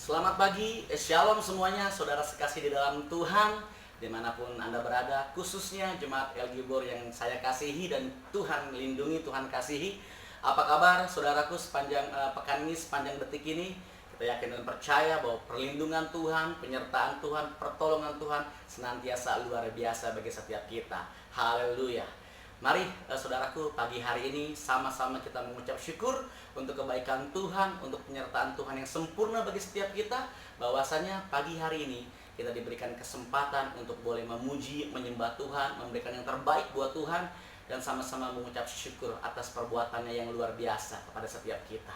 Selamat pagi, shalom semuanya, saudara sekasih di dalam Tuhan, dimanapun Anda berada, khususnya Jemaat El Gibor yang saya kasihi dan Tuhan lindungi, Tuhan kasihi. Apa kabar saudaraku sepanjang pekan ini, sepanjang detik ini? Kita yakin dan percaya bahwa perlindungan Tuhan, penyertaan Tuhan, pertolongan Tuhan senantiasa luar biasa bagi setiap kita. Haleluya. Mari saudaraku, pagi hari ini sama-sama kita mengucap syukur untuk kebaikan Tuhan, untuk penyertaan Tuhan yang sempurna bagi setiap kita. Bahwasanya pagi hari ini kita diberikan kesempatan untuk boleh memuji, menyembah Tuhan, memberikan yang terbaik buat Tuhan, dan sama-sama mengucap syukur atas perbuatannya yang luar biasa kepada setiap kita.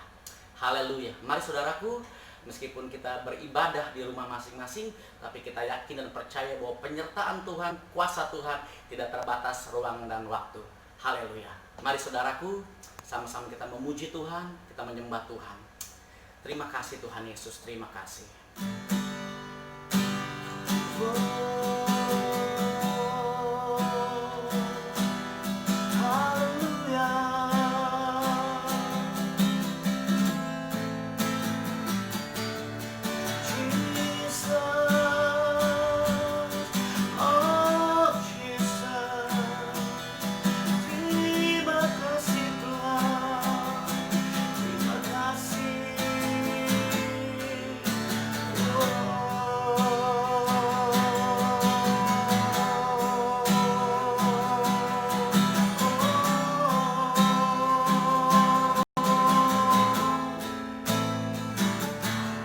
Haleluya. Mari saudaraku, meskipun kita beribadah di rumah masing-masing, tapi kita yakin dan percaya bahwa penyertaan Tuhan, kuasa Tuhan tidak terbatas ruang dan waktu. Haleluya. Mari saudaraku, sama-sama kita memuji Tuhan, kita menyembah Tuhan. Terima kasih Tuhan Yesus, terima kasih.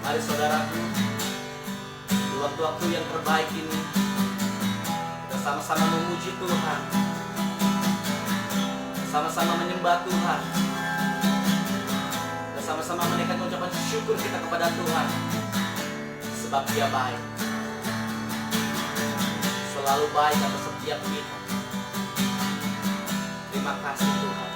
Mari saudaraku, di waktu-waktu yang terbaik ini kita sama-sama memuji Tuhan, sama-sama menyembah Tuhan, kita sama-sama menaikkan ucapan syukur kita kepada Tuhan, sebab Dia baik, selalu baik atas setiap kita. Terima kasih Tuhan.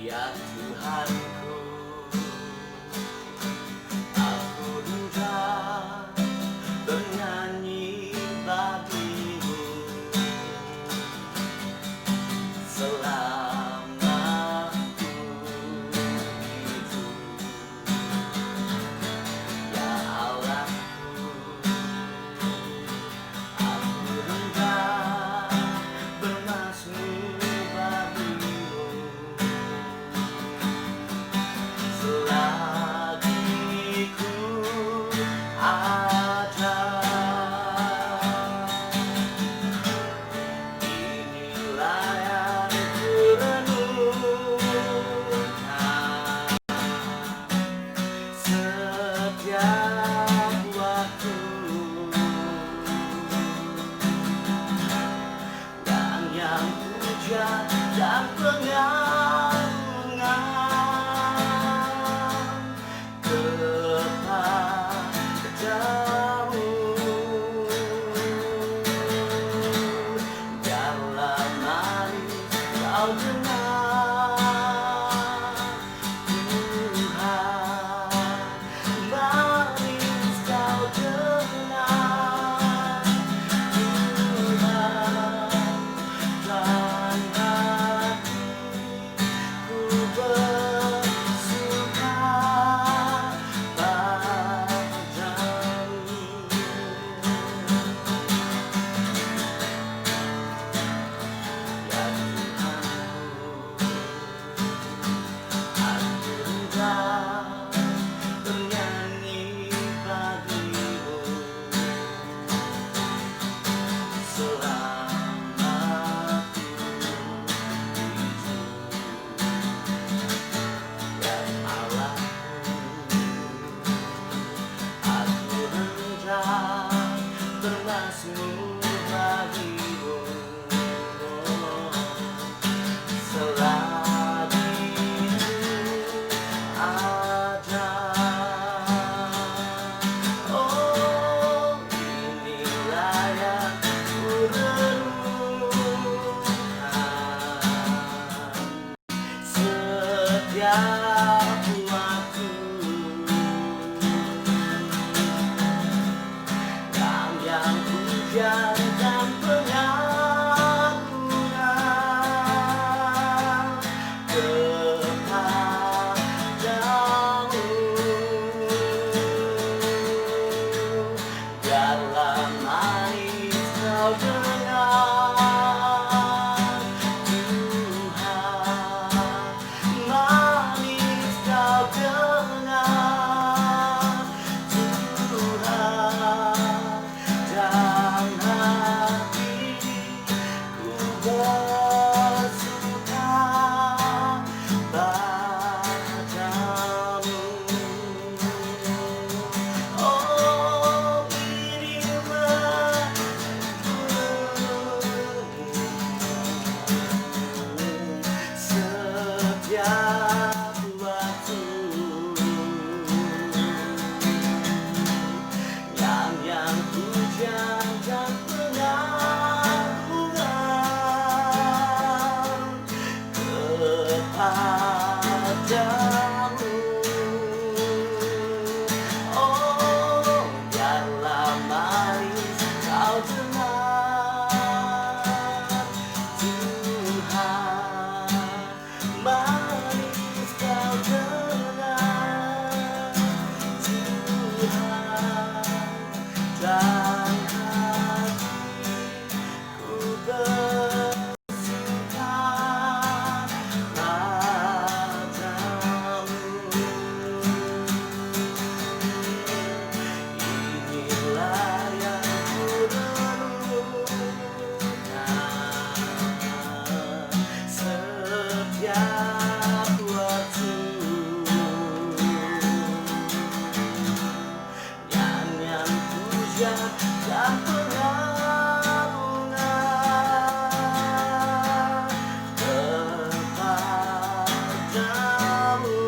Ya Tuhanku, aku hendak bernyanyi bagimu selama ku hidup. Ya Allahku, aku hendak bermazmur bagimu selagi ku ada. Inilah yang ku renungkan setiap waktu, dan yang puja dan pengagungan kepadamu. Biarlah manis kau dengar Tuhan, manis kau dengar Tuhan, dan hatiku bersuka padamu. Ya Tuhanku, aku hendak bernyanyi bagimu selama ku hidup. Ya Allahku, aku hendak bermazmur bagimu selagi ku ada. Oh, inilah pujian dan pengagungan kepadamu. Dalam manis kau dengar Tuhan, manis kau dengar Tuhan, dan hatiku bersuka padamu. Oh, inilah setiap waktu nyanyian pujian dan pengagungan kepadamu. Oh, dalam manis kau dengar Tuhan, manis kau dengar Tuhan, dan hatiku bersuka padamu. Inilah yang kurenungkan setiap waktu, nyanyian pujian dan pengagungan kepadamu.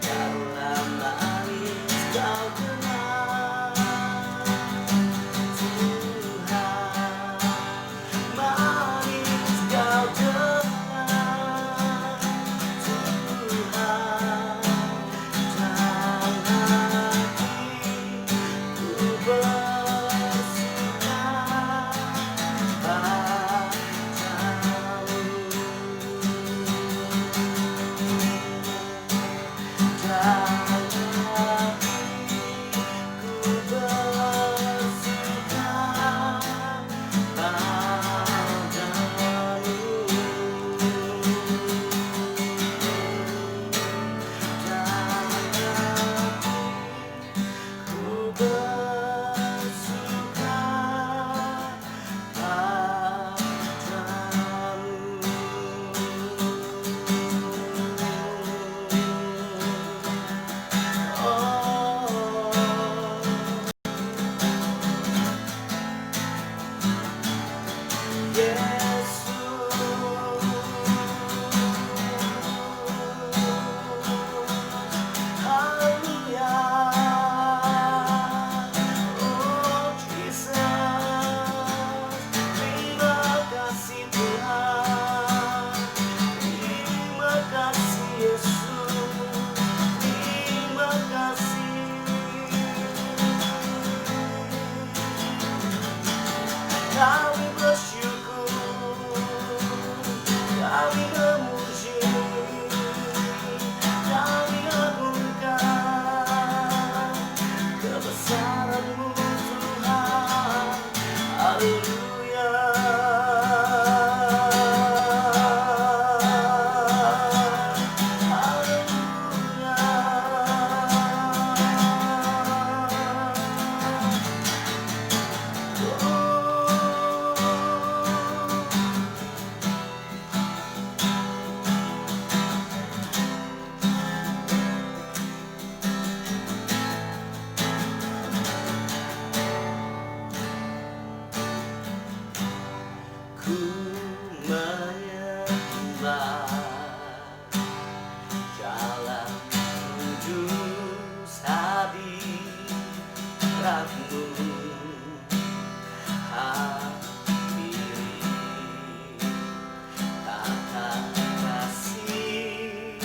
Dalam manis kau dengar Tuhan, manis kau dengar Tuhan, dan hatiku bersuka padamu. Dan hatiku bersuka padamu. Dan hatiku bersuka kami bersyukur, kami memuji, kami agungkan kebesaran-Mu Tuhan. Haleluya. Ku menyembah dalam kudus hadirat-Mu, hampiri kata kasih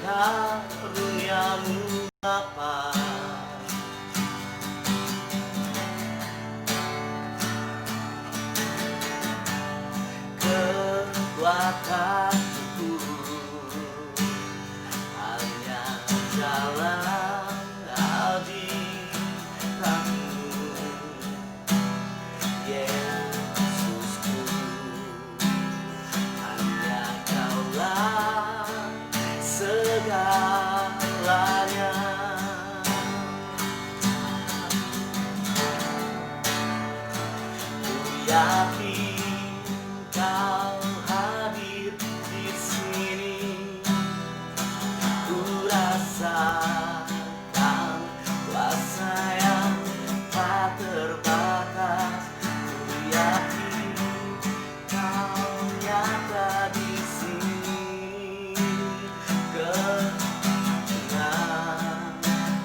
karuniamu Bapa.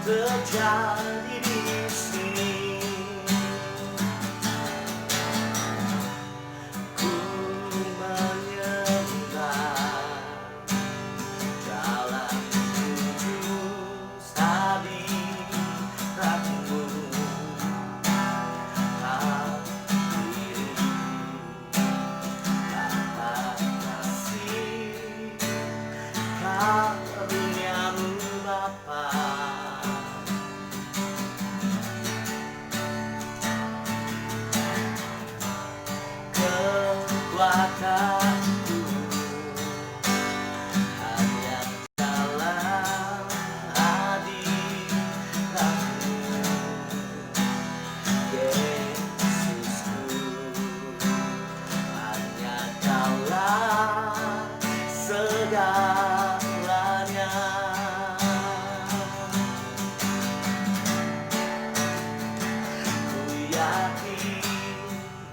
terjadi di sini. Ku menyembah dalam kudus hadirat-Mu. Hadiri Bapa kasih karuniamu Bapa. Kekuatanku hanya dalam hadirat-Mu, Yesusku, hanya Daulah segalanya. Ku yakin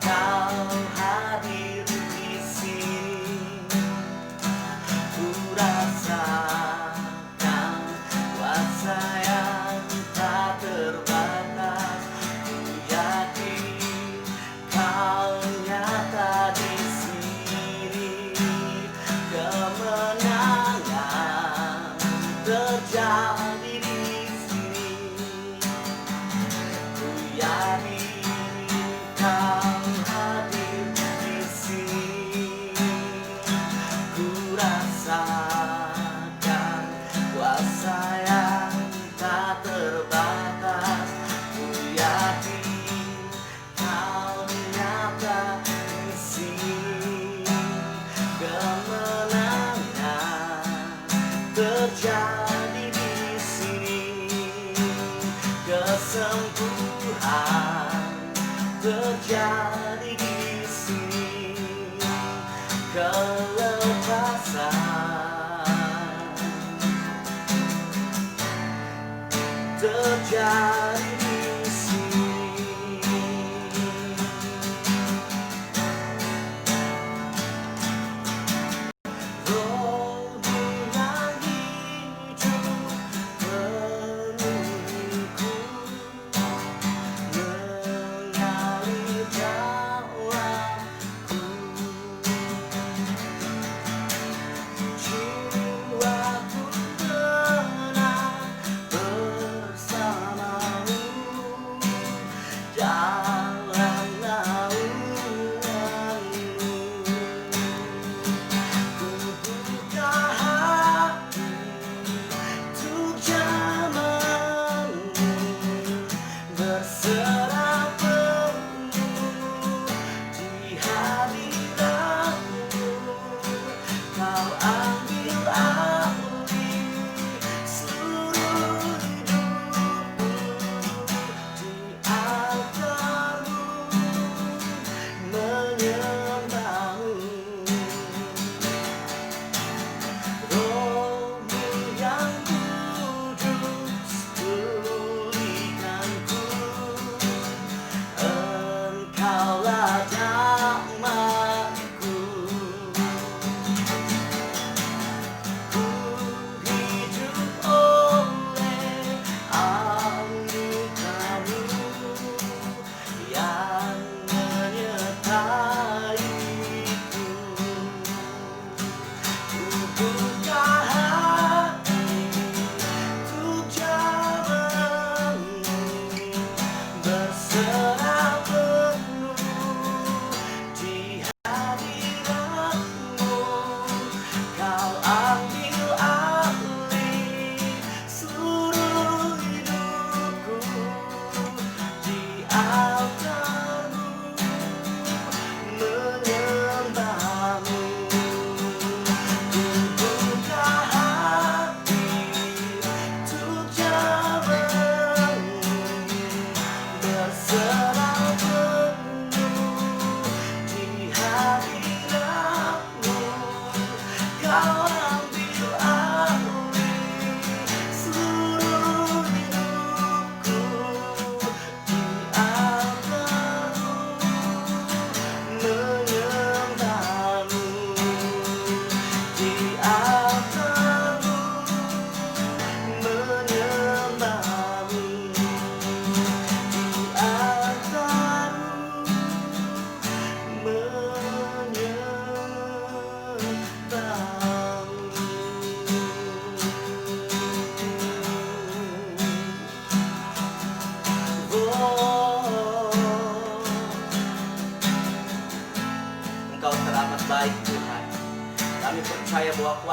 Kau hadir di sini. Ku rasakan kuasa yang tak terbatas. Ku yakin Kau nyata di sini. Kemenangan terjadi di sini. Ku yakin Kau hadir di sini. Ku rasakan kuasa yang tak terbatas. Ku yakin Kau nyata di sini. Kemenangan terjadi di sini. Kesembuhan terjadi di sini. Kelepasan terjadi di sini. Roh-Mu yang hidup penuhku, mengalir dalamku. Jiwaku tenang bersama-Mu.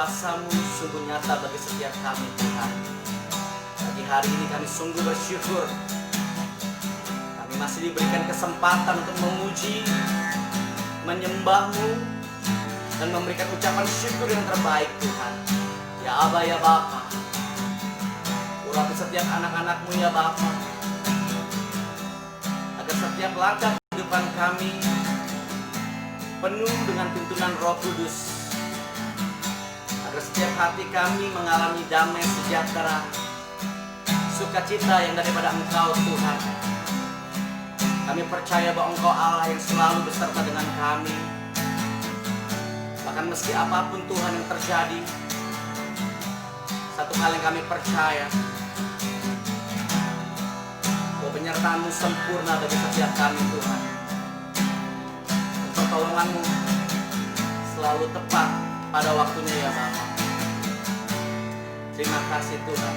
kuasa-Mu sungguh nyata bagi setiap kami Tuhan. Pagi hari ini kami sungguh bersyukur. Kami masih diberikan kesempatan untuk memuji, menyembah-Mu, dan memberikan ucapan syukur yang terbaik Tuhan. Ya Aba, ya Bapa, urapi setiap anak-anak-Mu ya Bapa, agar setiap langkah kehidupan kami penuh dengan tuntunan Roh Kudus, agar setiap hati kami mengalami damai sejahtera, sukacita yang daripada Engkau Tuhan. Kami percaya bahwa Engkau Allah yang selalu beserta dengan kami. Bahkan meski apapun Tuhan yang terjadi, satu hal yang kami percaya, bahwa penyertaan-Mu sempurna bagi setiap kami Tuhan. Pertolongan-Mu selalu tepat pada waktunya ya Bapa. Terima kasih Tuhan.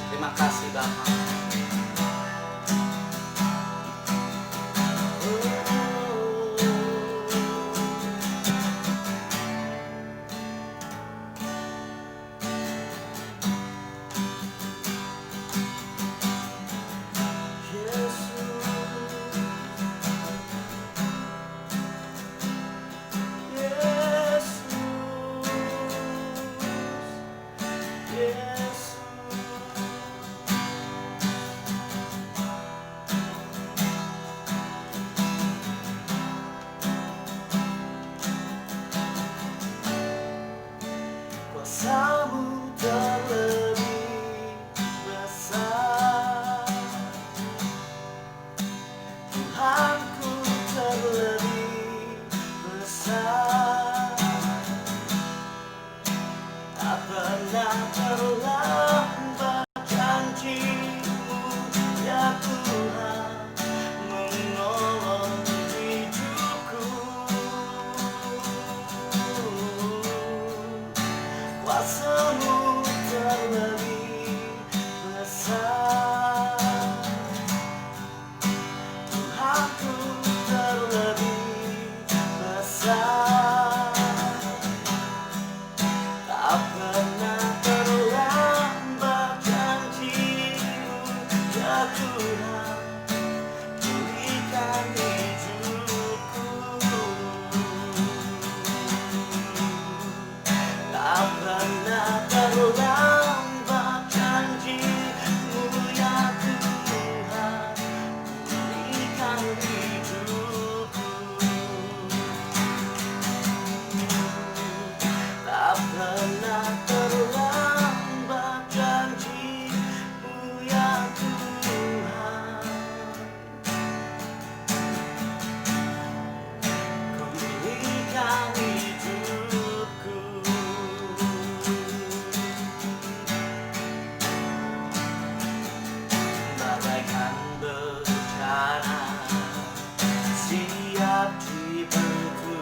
Terima kasih Bapa. Kuasa-Mu terlebih besar, Tuhanku terlebih besar. Tak pernah terlambat janji-Mu ya Tuhan, menolong hidupku. Kuasa-Mu terlebih besar, Tuhanku terlebih besar. Tak pernah terlambat janji-Mu ya Tuhan, pulihkan hidupku. Tak pernah terlambat janji-Mu ya Tuhan, pulihkan hidupku. Tak pernah terlambat janji-Mu ya Tuhan, pulihkan hidupku. Bagaikan bencana siap dibelenggu,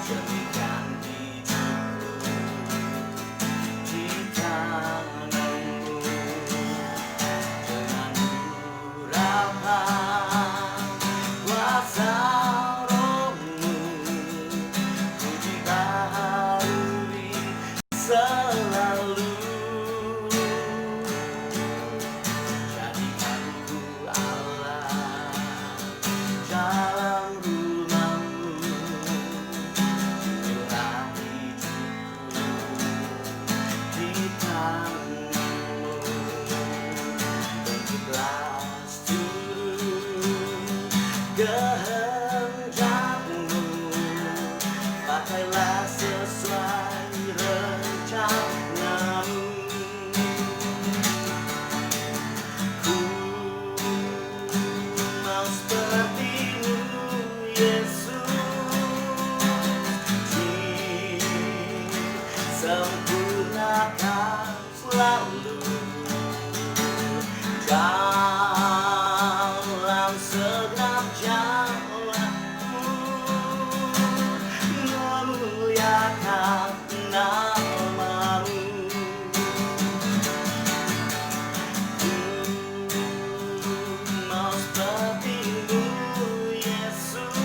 jadikan hidupku di tangan-Mu. Dengan urapan kuasa Roh-Mu, ku dibaharui selalu. Jadikanku Allah dalam rumah-Mu, curah hidupku di tangan-Mu. Bentuklah seluruh kehendak-Mu, pakailah sesuai rencana-Mu. Ku mau seperti-Mu Yesus, disempurnakan selalu dalam segenap jalanku, memuliakan nama-Mu. Mau seperti-Mu Yesus,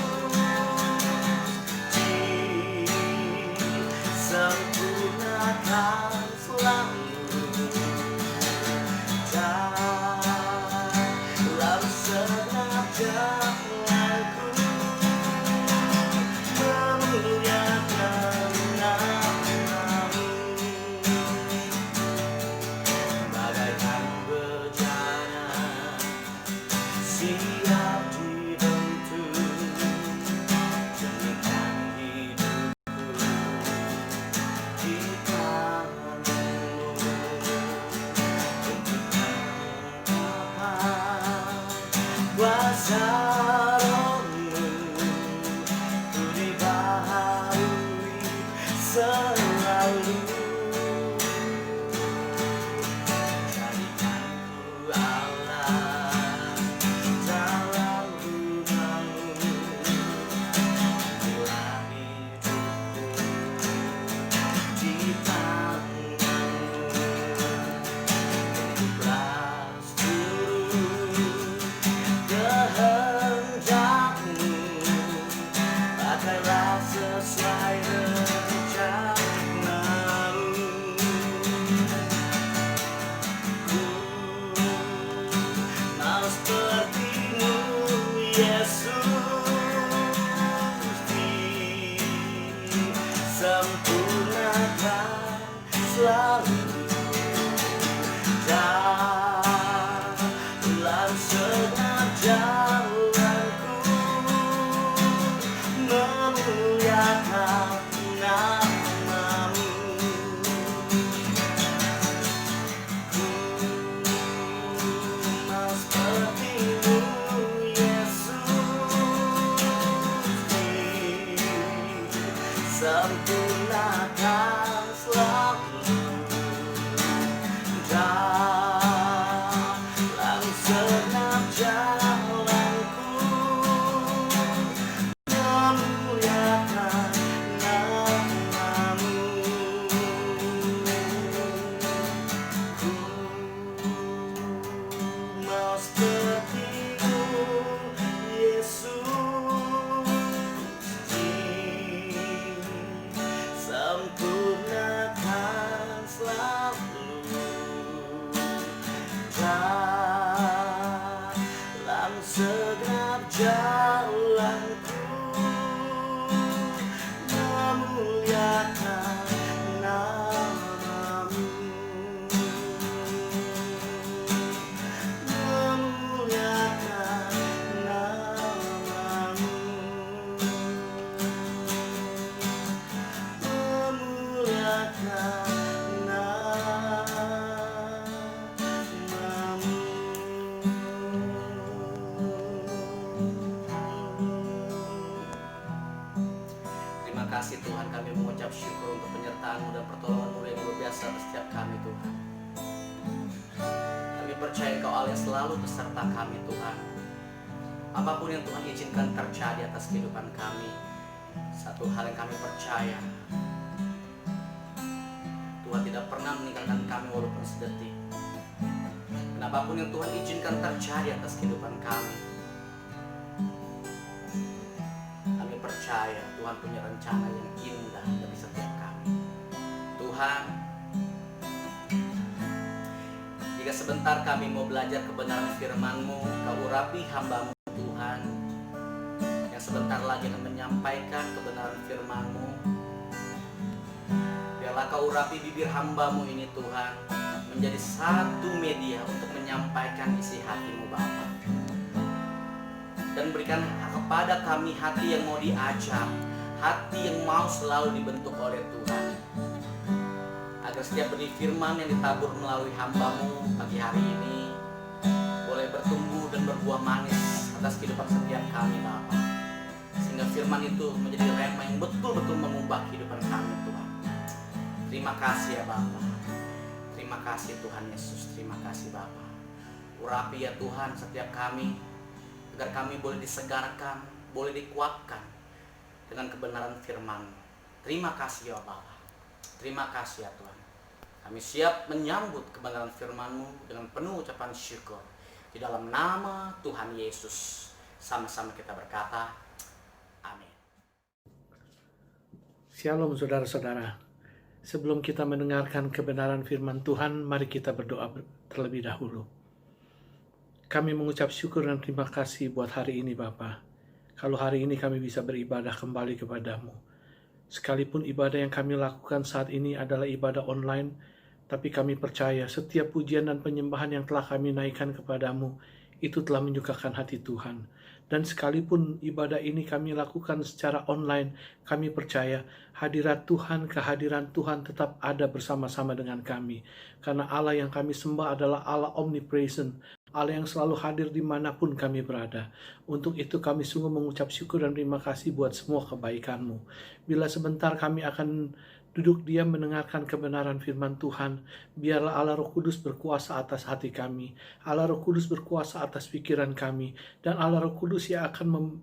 selalu dalam segenap jalanku, memuliakan namamu. Ku mau seperti-Mu, Yesus, sempurnakan selalu dalam segenap jalanku, memuliakan namamu. Ku mau seperti-Mu, Yesus, sempurnakan selalu dalam segenap jalanku, memuliakan namamu, memuliakan namamu, memuliakan namamu. Terima kasih Tuhan, kami mengucap syukur untuk penyertaan-Mu dan pertolongan-Mu yang luar biasa atas setiap kami Tuhan. Kami percaya Engkau Allah yang selalu beserta kami Tuhan. Apapun yang Tuhan izinkan terjadi atas kehidupan kami, satu hal yang kami percaya, Tuhan tidak pernah meninggalkan kami walaupun sedetik. Dan apapun yang Tuhan izinkan terjadi atas kehidupan kami, kami percaya Tuhan punya rencana yang indah bagi setiap kami. Tuhan, jika sebentar kami mau belajar kebenaran firman-Mu, Kau urapi hamba-Mu Tuhan, yang sebentar lagi akan menyampaikan kebenaran firman-Mu. Biarlah Kau urapi bibir hamba-Mu ini Tuhan, menjadi satu media untuk menyampaikan isi hati-Mu Bapa. Dan berikan kepada kami hati yang mau diajar, hati yang mau selalu dibentuk oleh Tuhan, agar setiap benih firman yang ditabur melalui hamba-Mu pagi hari ini boleh bertumbuh dan berbuah manis atas kehidupan setiap kami Bapa, sehingga firman itu menjadi rema yang betul-betul mengubah kehidupan kami Tuhan. Terima kasih ya Bapa, terima kasih Tuhan Yesus, terima kasih Bapa. Urapi ya Tuhan setiap kami, agar kami boleh disegarkan, boleh dikuatkan dengan kebenaran firman. Terima kasih ya Bapa, terima kasih ya Tuhan. Kami siap menyambut kebenaran firman-Mu dengan penuh ucapan syukur. Di dalam nama Tuhan Yesus, sama-sama kita berkata, amin. Shalom saudara-saudara. Sebelum kita mendengarkan kebenaran firman Tuhan, mari kita berdoa terlebih dahulu. Kami mengucap syukur dan terima kasih buat hari ini Bapa. Kalau hari ini kami bisa beribadah kembali kepada-Mu. Sekalipun ibadah yang kami lakukan saat ini adalah ibadah online, tapi kami percaya setiap pujian dan penyembahan yang telah kami naikkan kepada-Mu, itu telah menyukakan hati Tuhan. Dan sekalipun ibadah ini kami lakukan secara online, kami percaya hadirat Tuhan, kehadiran Tuhan tetap ada bersama-sama dengan kami. Karena Allah yang kami sembah adalah Allah omnipresent, Allah yang selalu hadir dimanapun kami berada. Untuk itu kami sungguh mengucap syukur dan terima kasih buat semua kebaikan-Mu. Bila sebentar kami akan duduk diam mendengarkan kebenaran firman Tuhan, biarlah Allah Roh Kudus berkuasa atas hati kami, Allah Roh Kudus berkuasa atas pikiran kami, dan Allah Roh Kudus yang akan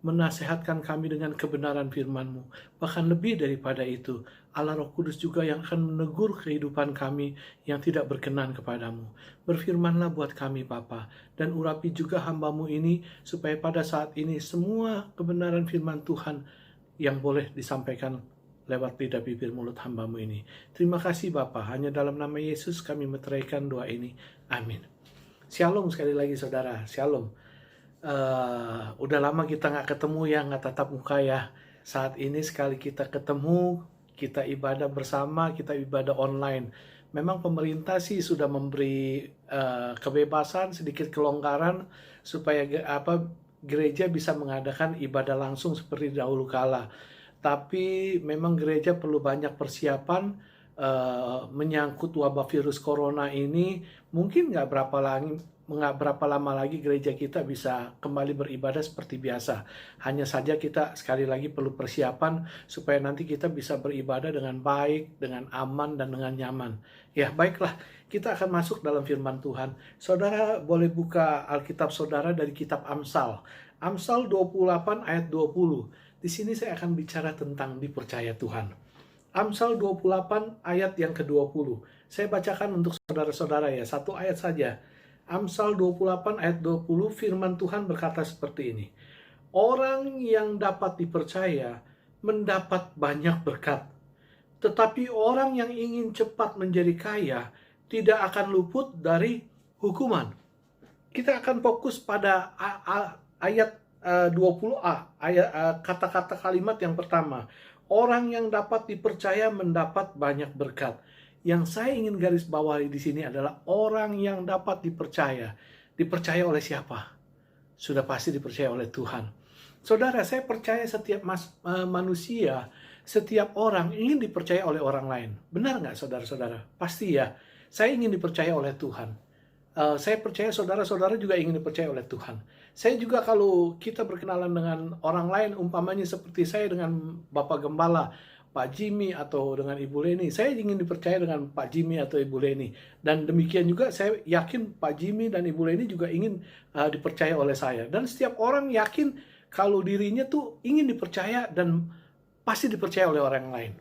menasehatkan kami dengan kebenaran firman-Mu. Bahkan lebih daripada itu, Allah Roh Kudus juga yang akan menegur kehidupan kami yang tidak berkenan kepadamu. Berfirmanlah buat kami Bapa, dan urapi juga hamba-Mu ini, supaya pada saat ini semua kebenaran firman Tuhan yang boleh disampaikan lewat lidah bibir mulut hamba-Mu ini. Terima kasih Bapa, hanya dalam nama Yesus kami meteraikan doa ini. Amin. Shalom sekali lagi saudara, shalom. Udah lama kita nggak ketemu ya, nggak tatap muka ya. Saat ini sekali kita ketemu, kita ibadah bersama, kita ibadah online. Memang pemerintah sih sudah memberi kebebasan, sedikit kelonggaran supaya gereja bisa mengadakan ibadah langsung seperti dahulu kala. Tapi memang gereja perlu banyak persiapan menyangkut wabah virus corona ini. Mungkin nggak berapa lama lagi gereja kita bisa kembali beribadah seperti biasa. Hanya saja kita sekali lagi perlu persiapan supaya nanti kita bisa beribadah dengan baik, dengan aman, dan dengan nyaman. Ya, baiklah, kita akan masuk dalam firman Tuhan. Saudara boleh buka Alkitab saudara dari kitab Amsal. Amsal 28 ayat 20. Di sini saya akan bicara tentang dipercaya Tuhan. Amsal 28 ayat yang ke-20. Saya bacakan untuk saudara-saudara ya, satu ayat saja. Amsal 28 ayat 20, firman Tuhan berkata seperti ini. Orang yang dapat dipercaya mendapat banyak berkat. Tetapi orang yang ingin cepat menjadi kaya tidak akan luput dari hukuman. Kita akan fokus pada ayat 20a, kata-kata kalimat yang pertama. Orang yang dapat dipercaya mendapat banyak berkat. Yang saya ingin garis bawahi di sini adalah orang yang dapat dipercaya. Dipercaya oleh siapa? Sudah pasti dipercaya oleh Tuhan. Saudara, saya percaya setiap manusia, setiap orang ingin dipercaya oleh orang lain. Benar nggak saudara-saudara? Pasti ya. Saya ingin dipercaya oleh Tuhan. Saya percaya saudara-saudara juga ingin dipercaya oleh Tuhan. Saya juga kalau kita berkenalan dengan orang lain, umpamanya seperti saya dengan Bapak Gembala, Pak Jimmy atau dengan Ibu Leni, saya ingin dipercaya dengan Pak Jimmy atau Ibu Leni. Dan demikian juga saya yakin Pak Jimmy dan Ibu Leni juga ingin dipercaya oleh saya. Dan setiap orang yakin kalau dirinya tuh ingin dipercaya dan pasti dipercaya oleh orang lain.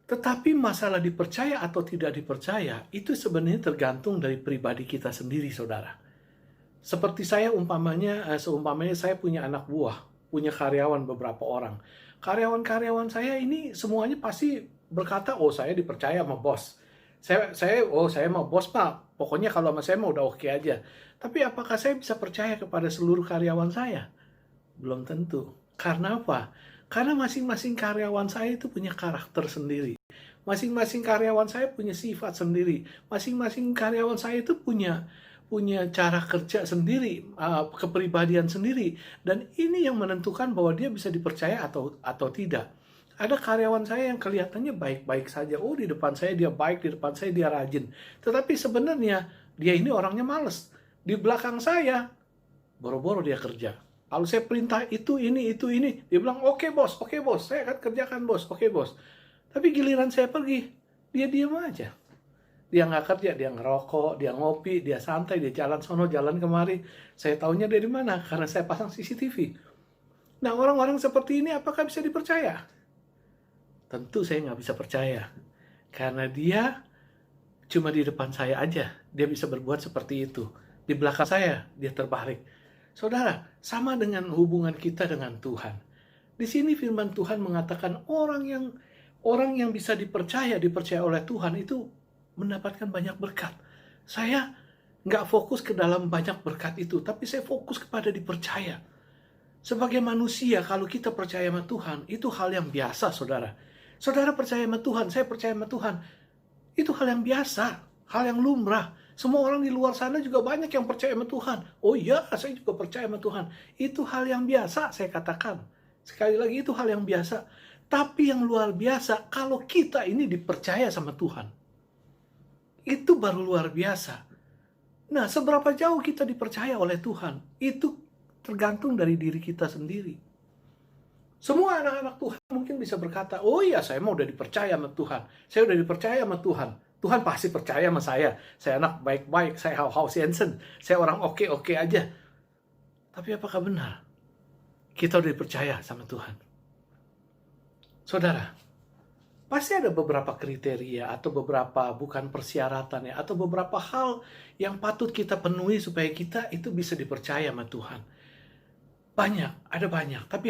Tetapi masalah dipercaya atau tidak dipercaya itu sebenarnya tergantung dari pribadi kita sendiri, saudara. Seperti saya seumpamanya saya punya anak buah, punya karyawan beberapa orang. Karyawan-karyawan saya ini semuanya pasti berkata, oh saya dipercaya sama bos. Saya mau bos pak, pokoknya kalau sama saya mau udah oke aja. Tapi apakah saya bisa percaya kepada seluruh karyawan saya? Belum tentu. Karena apa? Karena masing-masing karyawan saya itu punya karakter sendiri. Masing-masing karyawan saya punya sifat sendiri. Masing-masing karyawan saya itu punya cara kerja sendiri, kepribadian sendiri. Dan ini yang menentukan bahwa dia bisa dipercaya atau tidak. Ada karyawan saya yang kelihatannya baik-baik saja. Oh, di depan saya dia baik, di depan saya dia rajin. Tetapi sebenarnya dia ini orangnya males. Di belakang saya, boro-boro dia kerja. Kalau saya perintah itu, ini. Dia bilang, oke bos, saya akan kerjakan bos, oke bos. Tapi giliran saya pergi, dia diam aja. Dia nggak kerja, dia ngerokok, dia ngopi, dia santai, dia jalan sono, jalan kemari. Saya taunya dari mana? Karena saya pasang CCTV. Nah, orang-orang seperti ini apakah bisa dipercaya? Tentu saya nggak bisa percaya. Karena dia cuma di depan saya aja, dia bisa berbuat seperti itu. Di belakang saya, dia terbalik. Saudara, sama dengan hubungan kita dengan Tuhan. Di sini firman Tuhan mengatakan orang yang bisa dipercaya oleh Tuhan itu mendapatkan banyak berkat. Saya nggak fokus ke dalam banyak berkat itu, tapi saya fokus kepada dipercaya. Sebagai manusia, kalau kita percaya sama Tuhan, itu hal yang biasa, saudara. Saudara percaya sama Tuhan, saya percaya sama Tuhan. Itu hal yang biasa, hal yang lumrah. Semua orang di luar sana juga banyak yang percaya sama Tuhan. Oh iya, saya juga percaya sama Tuhan. Itu hal yang biasa, saya katakan. Sekali lagi, itu hal yang biasa. Tapi yang luar biasa, kalau kita ini dipercaya sama Tuhan. Itu baru luar biasa. Nah, seberapa jauh kita dipercaya oleh Tuhan, itu tergantung dari diri kita sendiri. Semua anak-anak Tuhan mungkin bisa berkata, oh iya saya mau udah dipercaya sama Tuhan. Saya udah dipercaya sama Tuhan. Tuhan pasti percaya sama saya. Saya anak baik-baik, saya hau-hau sensen. Saya orang oke-oke aja. Tapi apakah benar kita udah dipercaya sama Tuhan? Saudara, pasti ada beberapa kriteria atau beberapa bukan persyaratan ya, atau beberapa hal yang patut kita penuhi supaya kita itu bisa dipercaya sama Tuhan. Ada banyak. Tapi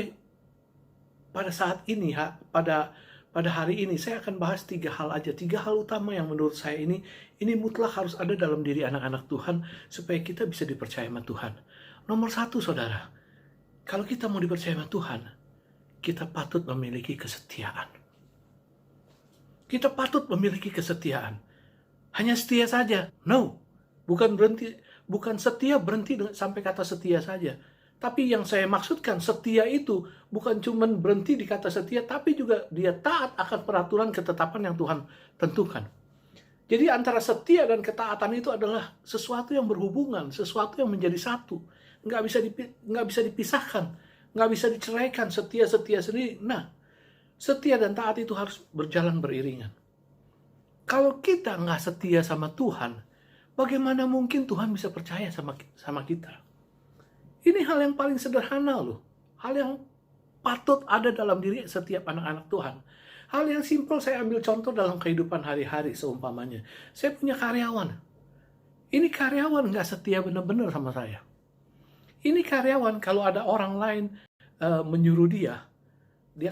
pada saat ini, pada hari ini saya akan bahas 3 hal aja. 3 hal utama yang menurut saya ini mutlak harus ada dalam diri anak-anak Tuhan supaya kita bisa dipercaya sama Tuhan. Nomor 1, saudara, kalau kita mau dipercaya sama Tuhan, kita patut memiliki kesetiaan. Kita patut memiliki kesetiaan. Hanya setia saja. No. Bukan setia berhenti sampai kata setia saja. Tapi yang saya maksudkan setia itu bukan cuma berhenti di kata setia, tapi juga dia taat akan peraturan ketetapan yang Tuhan tentukan. Jadi antara setia dan ketaatan itu adalah sesuatu yang berhubungan, sesuatu yang menjadi satu. Nggak bisa dipisahkan, nggak bisa diceraikan setia sendiri. Nah, setia dan taat itu harus berjalan beriringan. Kalau kita nggak setia sama Tuhan, bagaimana mungkin Tuhan bisa percaya sama kita? Ini hal yang paling sederhana loh. Hal yang patut ada dalam diri setiap anak-anak Tuhan. Hal yang simpel saya ambil contoh dalam kehidupan hari-hari seumpamanya. Saya punya karyawan. Ini karyawan nggak setia benar-benar sama saya. Ini karyawan kalau ada orang lain menyuruh dia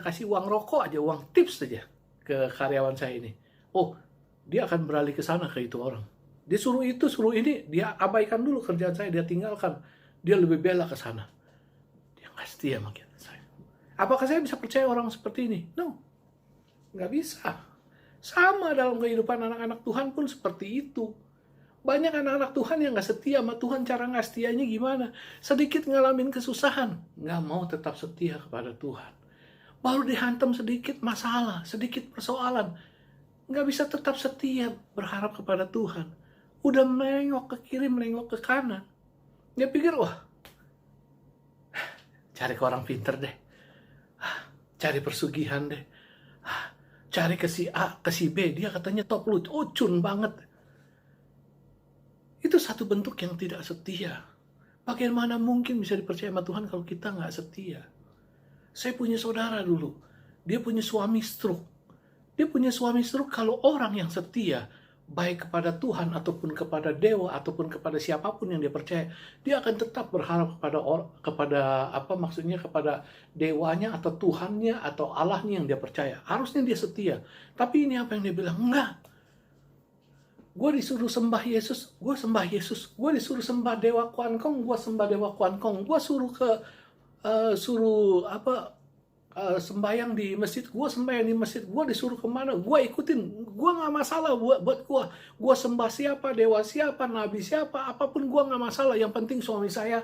kasih uang rokok aja, uang tips saja ke karyawan saya ini. Oh, dia akan beralih ke sana ke itu orang. Dia suruh itu, suruh ini, dia abaikan dulu kerjaan saya, dia tinggalkan. Dia lebih bela ke sana. Dia nggak setia sama saya. Apakah saya bisa percaya orang seperti ini? No. Nggak bisa. Sama dalam kehidupan anak-anak Tuhan pun seperti itu. Banyak anak-anak Tuhan yang nggak setia sama Tuhan. Cara nggak setianya gimana? Sedikit ngalamin kesusahan. Nggak mau tetap setia kepada Tuhan. Baru dihantam sedikit masalah, sedikit persoalan. Nggak bisa tetap setia berharap kepada Tuhan. Udah melengok ke kiri, melengok ke kanan. Dia pikir, wah, cari ke orang pinter deh. Cari persugihan deh. Cari ke si A, ke si B. Dia katanya top loot. Oh, cun banget. Itu satu bentuk yang tidak setia. Bagaimana mungkin bisa dipercaya sama Tuhan kalau kita nggak setia? Saya punya saudara dulu. Dia punya suami stroke. Dia punya suami stroke kalau orang yang setia, baik kepada Tuhan ataupun kepada dewa ataupun kepada siapapun yang dia percaya, dia akan tetap berharap kepada dewanya atau Tuhannya atau Allahnya yang dia percaya. Harusnya dia setia. Tapi ini apa yang dia bilang? Enggak. Gue disuruh sembah Yesus, gue sembah Yesus. Gue disuruh sembah Dewa Kuan Kong, gue sembah Dewa Kuan Kong. Gue suruh sembahyang di masjid, gue sembahyang di masjid. Gue disuruh kemana, gue ikutin. Gue nggak masalah buat gue sembah siapa, dewa siapa, nabi siapa, apapun gue nggak masalah. Yang penting suami saya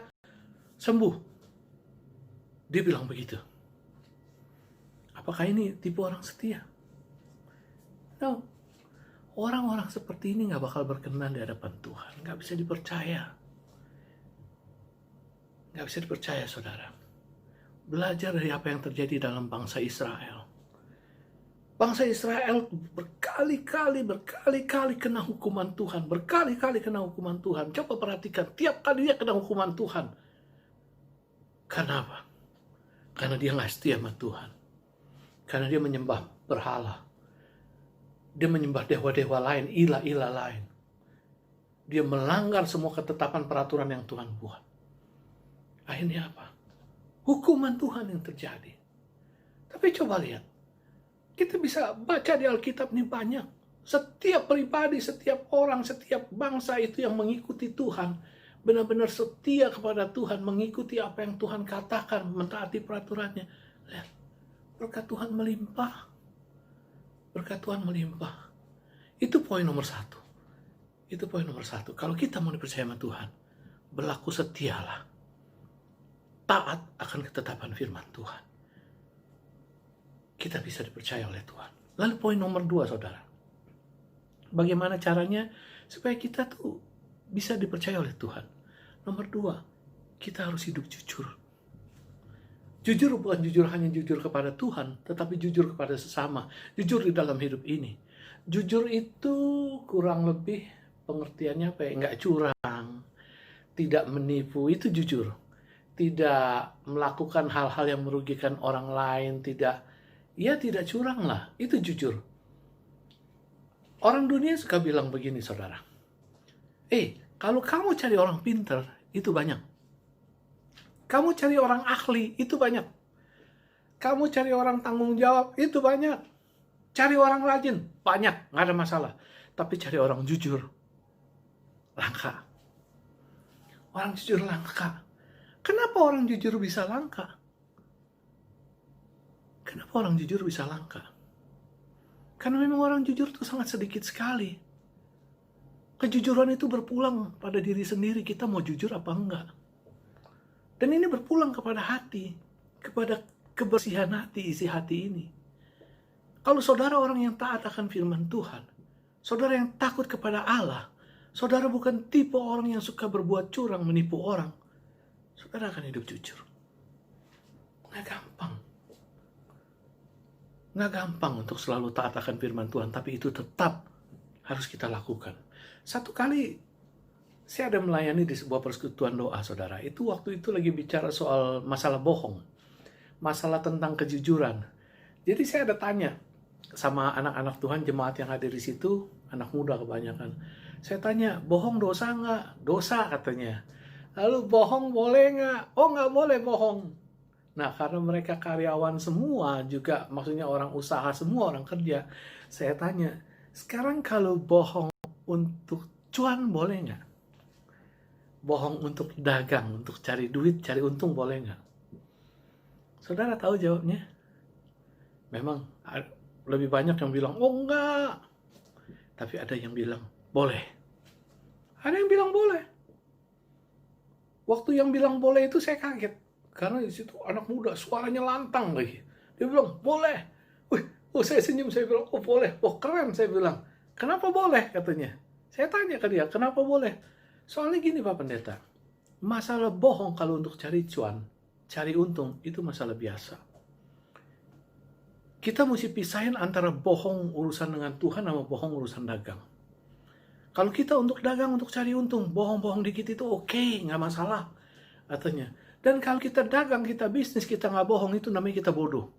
sembuh. Dia bilang begitu. Apakah ini tipe orang setia? No. Orang-orang seperti ini nggak bakal berkenan di hadapan Tuhan. Nggak bisa dipercaya. Nggak bisa dipercaya, saudara. Belajar dari apa yang terjadi dalam bangsa Israel. Bangsa Israel berkali-kali kena hukuman Tuhan. Berkali-kali kena hukuman Tuhan. Coba perhatikan, tiap kali dia kena hukuman Tuhan. Kenapa? Karena dia nggak setia sama Tuhan. Karena dia menyembah berhala. Dia menyembah dewa-dewa lain, ilah-ilah lain. Dia melanggar semua ketetapan peraturan yang Tuhan buat. Akhirnya apa? Hukuman Tuhan yang terjadi. Tapi coba lihat. Kita bisa baca di Alkitab ini banyak. Setiap pribadi, setiap orang, setiap bangsa itu yang mengikuti Tuhan. Benar-benar setia kepada Tuhan. Mengikuti apa yang Tuhan katakan. Mentaati peraturannya. Lihat. Berkat Tuhan melimpah. Berkat Tuhan melimpah. Itu poin nomor satu. Itu poin nomor satu. Kalau kita mau dipercaya sama Tuhan, berlaku setialah. Taat akan ketetapan firman Tuhan. Kita bisa dipercaya oleh Tuhan. Lalu poin nomor dua, saudara. Bagaimana caranya supaya kita tuh bisa dipercaya oleh Tuhan? Nomor dua, kita harus hidup jujur. Jujur bukan jujur hanya jujur kepada Tuhan, tetapi jujur kepada sesama. Jujur di dalam hidup ini. Jujur itu kurang lebih pengertiannya apa ya? Nggak curang, tidak menipu, itu jujur. Tidak melakukan hal-hal yang merugikan orang lain, tidak curang lah, itu jujur. Orang dunia suka bilang begini, saudara. Kalau kamu cari orang pinter, itu banyak. Kamu cari orang ahli, itu banyak. Kamu cari orang tanggung jawab, itu banyak. Cari orang rajin, banyak, nggak ada masalah. Tapi cari orang jujur, langka. Orang jujur langka. Kenapa orang jujur bisa langka? Kenapa orang jujur bisa langka? Karena memang orang jujur itu sangat sedikit sekali. Kejujuran itu berpulang pada diri sendiri, kita mau jujur apa enggak. Dan ini berpulang kepada hati, kepada kebersihan hati, isi hati ini. Kalau saudara orang yang taat akan firman Tuhan, saudara yang takut kepada Allah, saudara bukan tipe orang yang suka berbuat curang, menipu orang, saudara akan hidup jujur. Nggak gampang. Nggak gampang untuk selalu taat akan firman Tuhan, tapi itu tetap harus kita lakukan. Satu kali saya ada melayani di sebuah persekutuan doa, saudara. Itu waktu itu lagi bicara soal masalah bohong, masalah tentang kejujuran. Jadi saya ada tanya sama anak-anak Tuhan, jemaat yang hadir di situ, anak muda kebanyakan. Saya tanya, bohong dosa nggak? Dosa katanya. Lalu bohong boleh nggak? Oh, nggak boleh bohong. Nah, karena mereka karyawan semua juga, maksudnya orang usaha semua, orang kerja. Saya tanya, sekarang kalau bohong untuk cuan boleh nggak? Bohong untuk dagang, untuk cari duit, cari untung boleh nggak? Saudara tahu jawabnya? Memang lebih banyak yang bilang, oh enggak. Tapi ada yang bilang, boleh. Ada yang bilang boleh. Waktu yang bilang boleh itu saya kaget. Karena di situ anak muda, suaranya lantang lagi. Dia bilang, boleh. Wih, saya senyum, saya bilang, oh boleh. Oh keren, saya bilang. Kenapa boleh, katanya. Saya tanya ke dia, kenapa boleh? Soalnya gini Pak Pendeta, masalah bohong kalau untuk cari cuan, cari untung, itu masalah biasa. Kita mesti pisahin antara bohong urusan dengan Tuhan sama bohong urusan dagang. Kalau kita untuk dagang, untuk cari untung, bohong-bohong dikit itu oke, nggak masalah, katanya. Dan kalau kita dagang, kita bisnis, kita nggak bohong, itu namanya kita bodoh.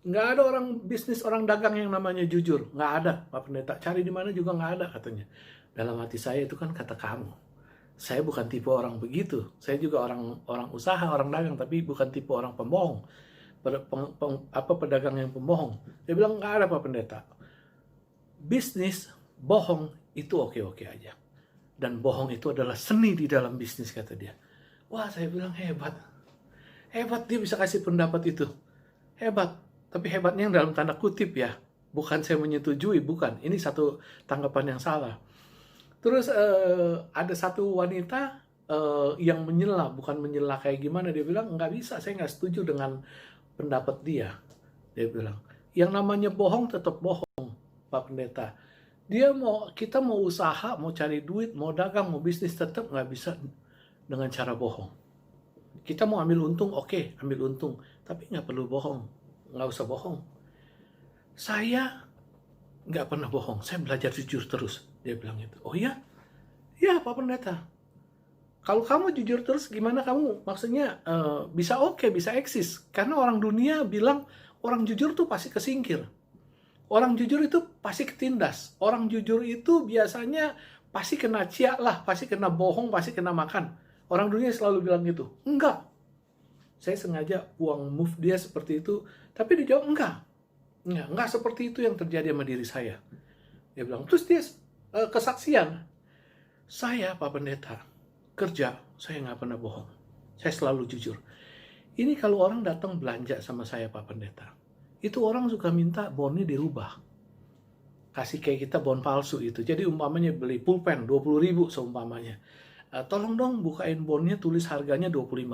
Nggak ada orang bisnis, orang dagang yang namanya jujur. Nggak ada, Pak Pendeta. Cari di mana juga nggak ada, katanya. Dalam hati saya itu kan kata kamu. Saya bukan tipe orang begitu. Saya juga orang usaha, orang dagang, tapi bukan tipe orang pembohong. Pedagang yang pembohong. Dia bilang, nggak ada Pak Pendeta. Bisnis, bohong, itu oke-oke aja. Dan bohong itu adalah seni di dalam bisnis, kata dia. Wah, saya bilang hebat. Hebat dia bisa kasih pendapat itu. Hebat. Tapi hebatnya yang dalam tanda kutip ya. Bukan saya menyetujui, bukan. Ini satu tanggapan yang salah. Terus ada satu wanita yang menyela, bukan menyela kayak gimana. Dia bilang, nggak bisa, saya nggak setuju dengan pendapat dia. Dia bilang, yang namanya bohong tetap bohong, Pak Pendeta. Kita mau usaha, mau cari duit, mau dagang, mau bisnis, tetap nggak bisa dengan cara bohong. Kita mau ambil untung, oke, ambil untung. Tapi nggak perlu bohong. Nggak usah bohong. Saya nggak pernah bohong. Saya belajar jujur terus. Dia bilang itu. Oh iya? Ya Pak Pendeta. Kalau kamu jujur terus, gimana kamu? Maksudnya bisa oke, bisa eksis. Karena orang dunia bilang, orang jujur tuh pasti kesingkir. Orang jujur itu pasti ketindas. Orang jujur itu biasanya pasti kena ciak lah, pasti kena bohong, pasti kena makan. Orang dunia selalu bilang gitu. Enggak. Saya sengaja buang move dia seperti itu. Tapi dia jawab enggak. Enggak seperti itu yang terjadi sama diri saya. Dia bilang, terus dia kesaksian. Saya, Pak Pendeta, kerja, saya nggak pernah bohong. Saya selalu jujur. Ini kalau orang datang belanja sama saya, Pak Pendeta. Itu orang suka minta bonnya dirubah. Kasih kayak kita bon palsu itu. Jadi umpamanya beli pulpen 20.000 seumpamanya. Tolong dong bukain bonnya, tulis harganya 25.000,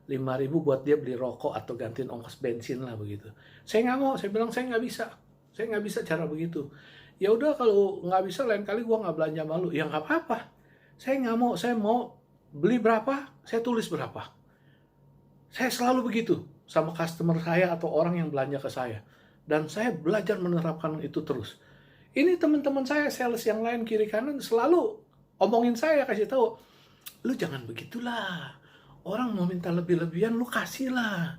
5.000 buat dia beli rokok atau gantiin ongkos bensin lah begitu. Saya nggak mau, saya bilang saya nggak bisa cara begitu. Ya udah kalau nggak bisa lain kali gua nggak belanja malu. Ya nggak apa-apa. Saya nggak mau, saya mau beli berapa, saya tulis berapa. Saya selalu begitu sama customer saya atau orang yang belanja ke saya. Dan saya belajar menerapkan itu terus. Ini teman-teman saya, sales yang lain kiri kanan selalu omongin saya, kasih tahu, lu jangan begitulah. Orang mau minta lebih-lebihan, lu kasih lah.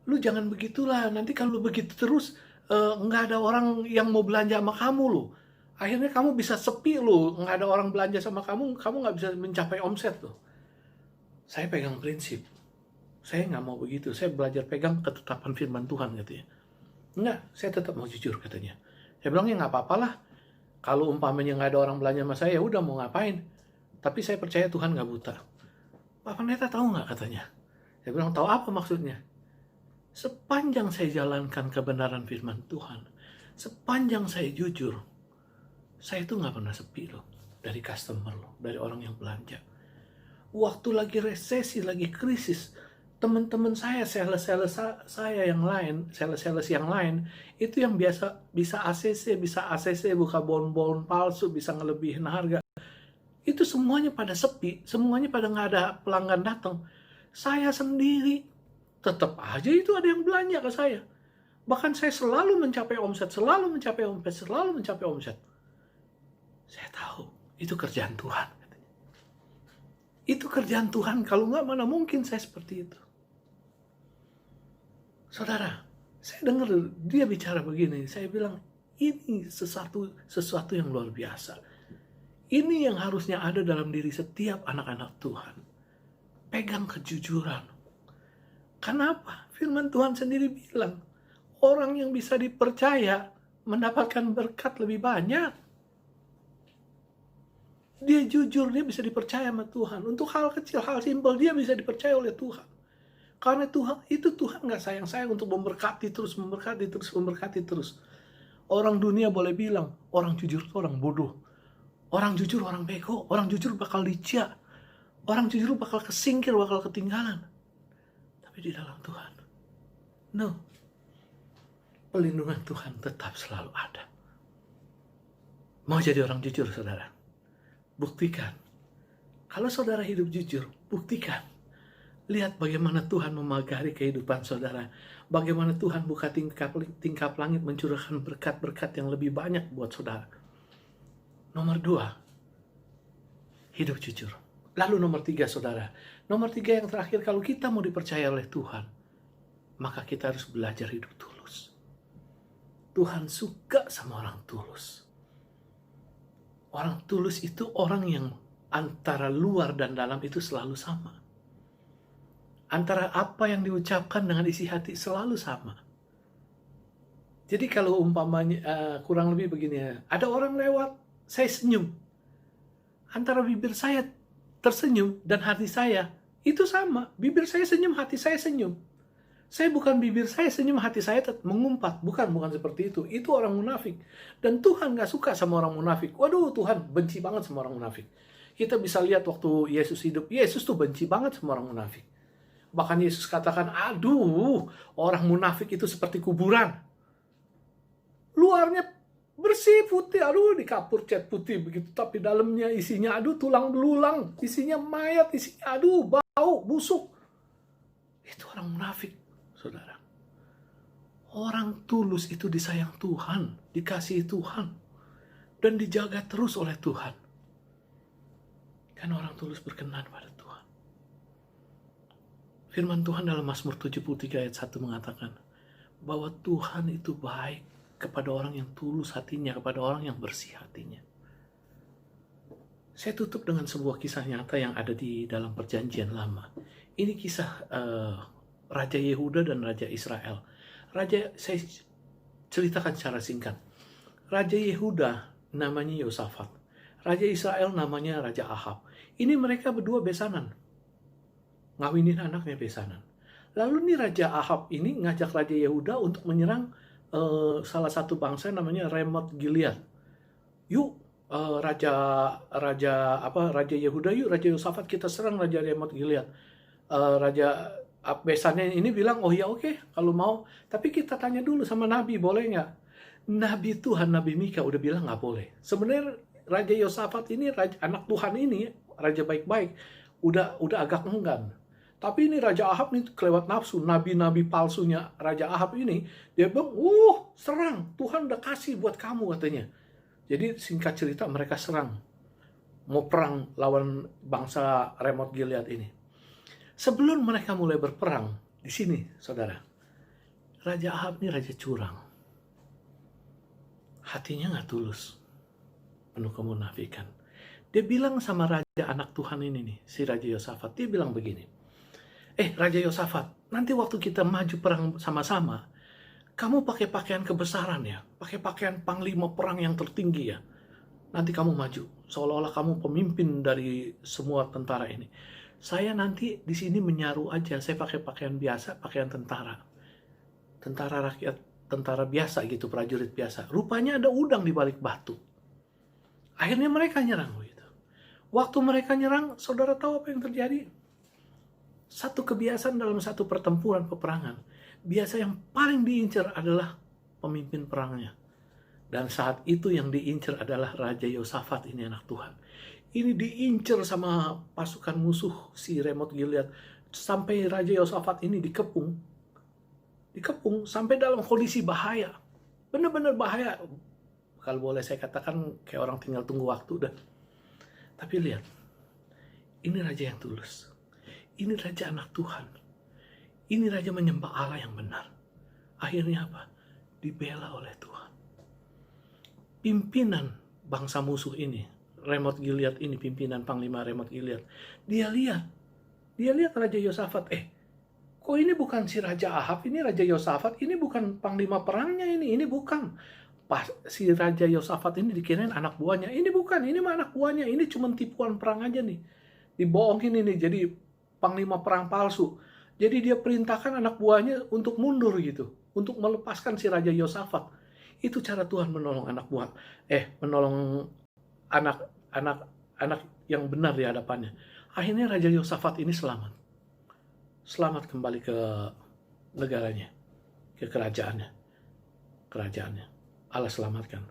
Lu jangan begitulah. Nanti kalau lu begitu terus, nggak ada orang yang mau belanja sama kamu lu. Akhirnya kamu bisa sepi lu, nggak ada orang belanja sama kamu nggak bisa mencapai omset tuh. Saya pegang prinsip. Saya nggak mau begitu. Saya belajar pegang ketetapan firman Tuhan katanya. Enggak, saya tetap mau jujur katanya. Saya bilang ya nggak apa-apa lah. Kalau umpamanya nggak ada orang belanja sama saya, ya udah mau ngapain. Tapi saya percaya Tuhan nggak buta. Pak Pendeta tahu nggak katanya? Saya bilang tahu apa maksudnya? Sepanjang saya jalankan kebenaran firman Tuhan, Sepanjang saya jujur, saya itu nggak pernah sepi loh dari customer loh, dari orang yang belanja. Waktu lagi resesi, lagi krisis, teman-teman saya, sales-sales saya yang lain, sales-sales yang lain, itu yang biasa bisa ACC, buka bon-bon palsu, bisa ngelebihin harga. Itu semuanya pada sepi, semuanya pada nggak ada pelanggan datang. Saya sendiri, tetap aja itu ada yang belanja ke saya. Bahkan saya selalu mencapai omset, selalu mencapai omset. Saya tahu, itu kerjaan Tuhan. Itu kerjaan Tuhan, kalau nggak mana mungkin saya seperti itu. Saudara, saya dengar dia bicara begini, saya bilang, ini sesuatu yang luar biasa. Ini yang harusnya ada dalam diri setiap anak-anak Tuhan. Pegang kejujuran. Kenapa? Firman Tuhan sendiri bilang, orang yang bisa dipercaya mendapatkan berkat lebih banyak. Dia jujur, dia bisa dipercaya sama Tuhan. Untuk hal kecil, hal simpel, dia bisa dipercaya oleh Tuhan. Karena Tuhan nggak sayang-sayang untuk memberkati terus. Orang dunia boleh bilang, orang jujur itu orang bodoh. Orang jujur orang bego. Orang jujur bakal licik. Orang jujur bakal kesingkir, bakal ketinggalan. Tapi di dalam Tuhan, no. Pelindungan Tuhan tetap selalu ada. Mau jadi orang jujur, saudara? Buktikan. Kalau saudara hidup jujur, buktikan. Lihat bagaimana Tuhan memagari kehidupan saudara. Bagaimana Tuhan buka tingkap langit, mencurahkan berkat-berkat yang lebih banyak buat saudara. Nomor 2, hidup jujur. Lalu nomor 3, saudara. Nomor 3 yang terakhir, kalau kita mau dipercaya oleh Tuhan, maka kita harus belajar hidup tulus. Tuhan suka sama orang tulus. Orang tulus itu orang yang antara luar dan dalam itu selalu sama. Antara apa yang diucapkan dengan isi hati selalu sama. Jadi kalau umpamanya kurang lebih begini ya, ada orang lewat, saya senyum. Antara bibir saya tersenyum dan hati saya itu sama. Bibir saya senyum, hati saya senyum. Saya bukan bibir saya senyum, hati saya mengumpat. Bukan seperti itu. Itu orang munafik. Dan Tuhan gak suka sama orang munafik. Waduh, Tuhan benci banget sama orang munafik. Kita bisa lihat waktu Yesus hidup. Yesus tuh benci banget sama orang munafik. Bahkan Yesus katakan, aduh, orang munafik itu seperti kuburan. Luarnya bersih, putih. Aduh, dikapur cat putih begitu. Tapi dalamnya isinya, aduh, tulang belulang. Isinya mayat, isinya, aduh, bau, busuk. Itu orang munafik. Saudara, orang tulus itu disayang Tuhan, dikasihi Tuhan, dan dijaga terus oleh Tuhan. Kan orang tulus berkenan pada Tuhan. Firman Tuhan dalam Mazmur 73 ayat 1 mengatakan bahwa Tuhan itu baik kepada orang yang tulus hatinya, kepada orang yang bersih hatinya. Saya tutup dengan sebuah kisah nyata yang ada di dalam Perjanjian Lama. Ini kisah Raja Yehuda dan Raja Israel. Saya ceritakan secara singkat. Raja Yehuda namanya Yosafat. Raja Israel namanya Raja Ahab. Ini mereka berdua besanan. Ngawinin anaknya besanan. Lalu nih Raja Ahab ini ngajak Raja Yehuda untuk menyerang salah satu bangsa namanya Ramoth Gilead. Yuk Raja Yehuda, yuk Raja Yosafat kita serang Raja Ramoth Gilead. Raja besannya ini bilang, oh ya oke, kalau mau. Tapi kita tanya dulu sama Nabi, boleh nggak? Nabi Tuhan, Nabi Mika udah bilang nggak boleh. Sebenarnya Raja Yosafat ini, anak Tuhan ini, raja baik-baik, udah agak enggan. Tapi ini Raja Ahab ini kelewat nafsu. Nabi-nabi palsunya Raja Ahab ini, dia bilang, serang, Tuhan udah kasih buat kamu katanya. Jadi singkat cerita mereka serang. Mau perang lawan bangsa Ramoth Gilead ini. Sebelum mereka mulai berperang, di sini, saudara, Raja Ahab ini raja curang. Hatinya nggak tulus, penuh kemunafikan. Dia bilang sama raja anak Tuhan ini nih, si Raja Yosafat, dia bilang begini, Raja Yosafat, nanti waktu kita maju perang sama-sama, kamu pakai pakaian kebesaran ya, pakai pakaian panglima perang yang tertinggi ya. Nanti kamu maju, seolah-olah kamu pemimpin dari semua tentara ini. Saya nanti di sini menyaru aja, saya pakai pakaian biasa, pakaian tentara. Tentara rakyat tentara biasa gitu, prajurit biasa. Rupanya ada udang di balik batu. Akhirnya mereka nyerang gitu. Waktu mereka nyerang, saudara tahu apa yang terjadi? Satu kebiasaan dalam satu pertempuran peperangan, biasa yang paling diincar adalah pemimpin perangnya. Dan saat itu yang diincar adalah Raja Yosafat, ini anak Tuhan. Ini diincar sama pasukan musuh si Ramoth Gilead. Sampai Raja Yosafat ini dikepung sampai dalam kondisi bahaya. Benar-benar bahaya. Kalau boleh saya katakan kayak orang tinggal tunggu waktu dah. Tapi lihat, ini raja yang tulus. Ini raja anak Tuhan. Ini raja menyembah Allah yang benar. Akhirnya apa? Dibela oleh Tuhan. Pimpinan bangsa musuh ini, Ramoth Gilead ini, pimpinan Panglima Ramoth Gilead, dia lihat Raja Yosafat, kok ini bukan si Raja Ahab, ini Raja Yosafat, ini bukan panglima perangnya ini bukan. Pas si Raja Yosafat ini dikirain anak buahnya, ini bukan, ini mah anak buahnya, ini cuma tipuan perang aja nih. Dibohongin ini jadi panglima perang palsu. Jadi dia perintahkan anak buahnya untuk mundur gitu, untuk melepaskan si Raja Yosafat. Itu cara Tuhan menolong anak buah, menolong anak yang benar di hadapannya. Akhirnya Raja Yosafat ini selamat kembali ke negaranya, ke kerajaannya. Allah selamatkan.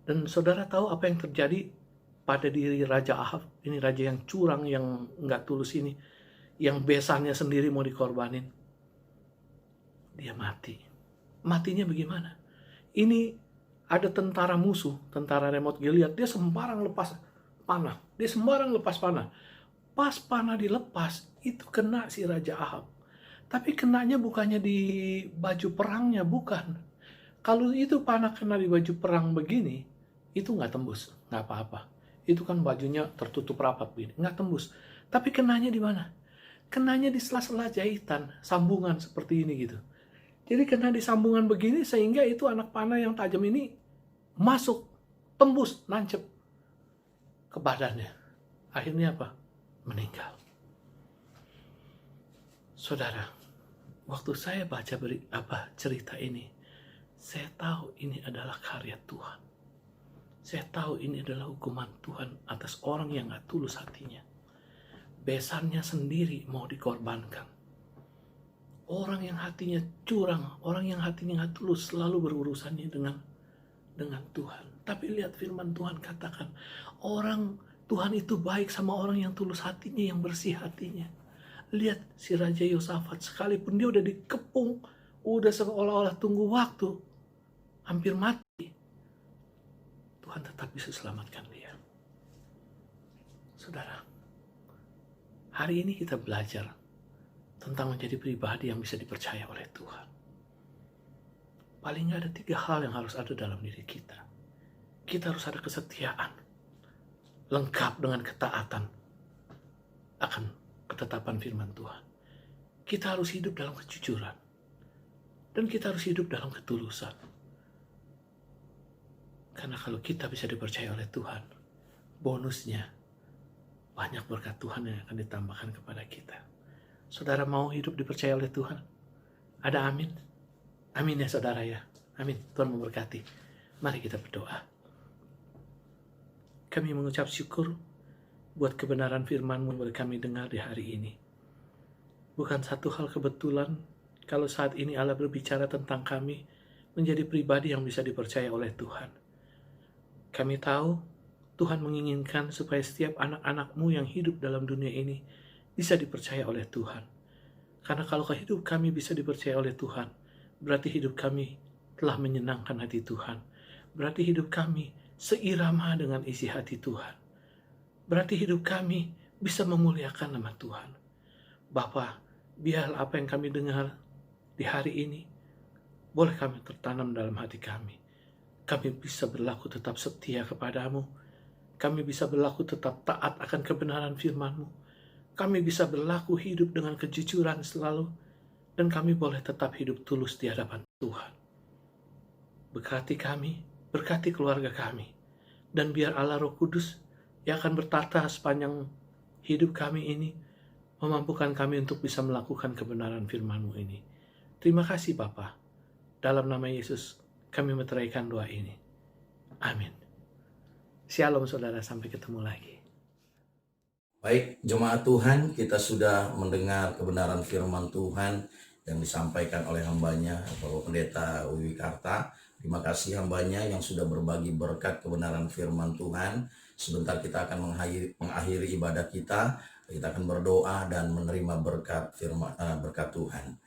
Dan saudara tahu apa yang terjadi pada diri Raja Ahab, ini raja yang curang, yang nggak tulus ini, yang besannya sendiri mau dikorbanin. Dia mati. Matinya bagaimana? Ini ada tentara musuh, tentara Ramoth Gilead, dia sembarang lepas panah. Pas panah dilepas, itu kena si Raja Ahab. Tapi kenanya bukannya di baju perangnya, bukan. Kalau itu panah kena di baju perang begini, itu nggak tembus, nggak apa-apa. Itu kan bajunya tertutup rapat begini, nggak tembus. Tapi kenanya di mana? Kenanya di sela-sela jahitan, sambungan seperti ini gitu. Jadi kena di sambungan begini sehingga itu anak panah yang tajam ini masuk, tembus, nancep ke badannya. Akhirnya apa? Meninggal. Saudara, waktu saya baca cerita ini, saya tahu ini adalah karya Tuhan. Saya tahu ini adalah hukuman Tuhan atas orang yang gak tulus hatinya. Besannya sendiri mau dikorbankan. Orang yang hatinya curang, orang yang hatinya gak tulus selalu berurusannya dengan Tuhan. Tapi lihat firman Tuhan katakan, orang Tuhan itu baik sama orang yang tulus hatinya, yang bersih hatinya. Lihat si Raja Yosafat, sekalipun dia udah dikepung, udah seolah-olah tunggu waktu, hampir mati, Tuhan tetap bisa selamatkan dia. Saudara, hari ini kita belajar tentang menjadi pribadi yang bisa dipercaya oleh Tuhan. Paling nggak ada 3 hal yang harus ada dalam diri kita. Kita harus ada kesetiaan, lengkap dengan ketaatan akan ketetapan firman Tuhan. Kita harus hidup dalam kejujuran. Dan kita harus hidup dalam ketulusan. Karena kalau kita bisa dipercaya oleh Tuhan, bonusnya banyak berkat Tuhan yang akan ditambahkan kepada kita. Saudara mau hidup dipercaya oleh Tuhan? Ada amin? Amin ya saudara ya. Amin. Tuhan memberkati. Mari kita berdoa. Kami mengucap syukur buat kebenaran firman-Mu yang kami dengar di hari ini. Bukan satu hal kebetulan kalau saat ini Allah berbicara tentang kami menjadi pribadi yang bisa dipercaya oleh Tuhan. Kami tahu Tuhan menginginkan supaya setiap anak-anak-Mu yang hidup dalam dunia ini bisa dipercaya oleh Tuhan. Karena kalau hidup kami bisa dipercaya oleh Tuhan, berarti hidup kami telah menyenangkan hati Tuhan. Berarti hidup kami seirama dengan isi hati Tuhan. Berarti hidup kami bisa memuliakan nama Tuhan. Bapa, biar apa yang kami dengar di hari ini boleh kami tertanam dalam hati kami. Kami bisa berlaku tetap setia kepadamu. Kami bisa berlaku tetap taat akan kebenaran firman-Mu. Kami bisa berlaku hidup dengan kejujuran selalu. Dan kami boleh tetap hidup tulus di hadapan Tuhan. Berkati kami, berkati keluarga kami. Dan biar Allah Roh Kudus yang akan bertata sepanjang hidup kami ini, memampukan kami untuk bisa melakukan kebenaran firman-Mu ini. Terima kasih Bapa. Dalam nama Yesus kami meteraikan doa ini. Amin. Shalom saudara, sampai ketemu lagi. Baik, jemaat Tuhan, kita sudah mendengar kebenaran firman Tuhan yang disampaikan oleh hambanya, Bapak Pendeta Wiwi Karta. Terima kasih hambanya yang sudah berbagi berkat kebenaran firman Tuhan. Sebentar kita akan mengakhiri ibadah kita. Kita akan berdoa dan menerima berkat Tuhan.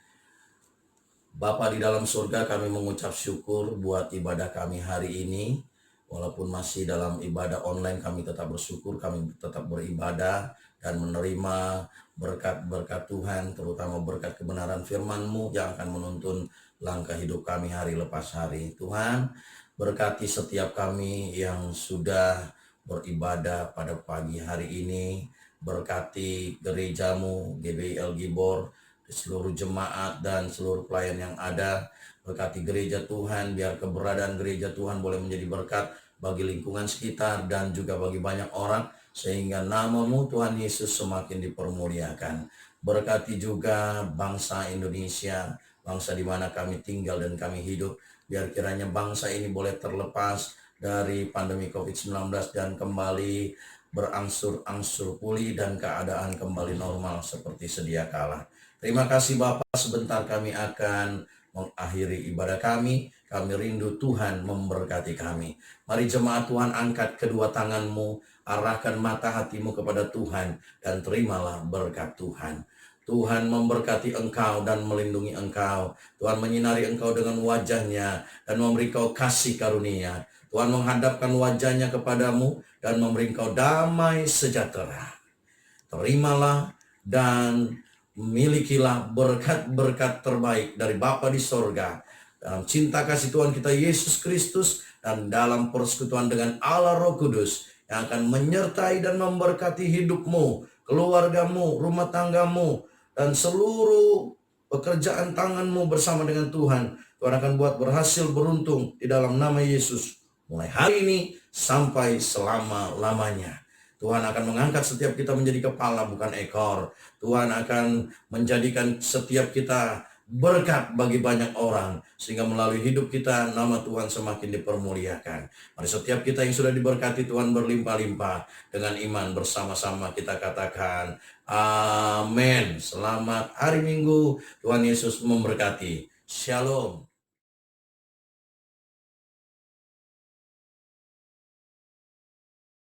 Bapa di dalam surga, kami mengucap syukur buat ibadah kami hari ini. Walaupun masih dalam ibadah online, kami tetap bersyukur, kami tetap beribadah dan menerima berkat-berkat Tuhan, terutama berkat kebenaran firman-Mu yang akan menuntun langkah hidup kami hari lepas hari. Tuhan, berkati setiap kami yang sudah beribadah pada pagi hari ini, berkati gereja-Mu, GBI El Gibor, seluruh jemaat dan seluruh pelayan yang ada. Berkati gereja Tuhan, biar keberadaan gereja Tuhan boleh menjadi berkat bagi lingkungan sekitar dan juga bagi banyak orang, sehingga nama-Mu Tuhan Yesus semakin dipermuliakan. Berkati juga bangsa Indonesia, bangsa di mana kami tinggal dan kami hidup, biar kiranya bangsa ini boleh terlepas dari pandemi COVID-19 dan kembali berangsur-angsur pulih dan keadaan kembali normal seperti sedia kala. Terima kasih Bapak, sebentar kami akan mengakhiri ibadah kami. Kami rindu Tuhan memberkati kami. Mari jemaat Tuhan, angkat kedua tanganmu, arahkan mata hatimu kepada Tuhan, dan terimalah berkat Tuhan. Tuhan memberkati engkau dan melindungi engkau. Tuhan menyinari engkau dengan wajahnya dan memberi engkau kasih karunia. Tuhan menghadapkan wajahnya kepadamu dan memberi engkau damai sejahtera. Terimalah dan milikilah berkat-berkat terbaik dari Bapa di sorga. Dalam cinta kasih Tuhan kita Yesus Kristus dan dalam persekutuan dengan Allah Roh Kudus yang akan menyertai dan memberkati hidupmu, keluargamu, rumah tanggamu, dan seluruh pekerjaan tanganmu bersama dengan Tuhan. Tuhan akan buat berhasil, beruntung di dalam nama Yesus. Mulai hari ini sampai selama-lamanya. Tuhan akan mengangkat setiap kita menjadi kepala bukan ekor. Tuhan akan menjadikan setiap kita berkat bagi banyak orang, sehingga melalui hidup kita nama Tuhan semakin dipermuliakan. Mari setiap kita yang sudah diberkati Tuhan berlimpah-limpah dengan iman, bersama-sama kita katakan amin. Selamat hari Minggu, Tuhan Yesus memberkati. Shalom.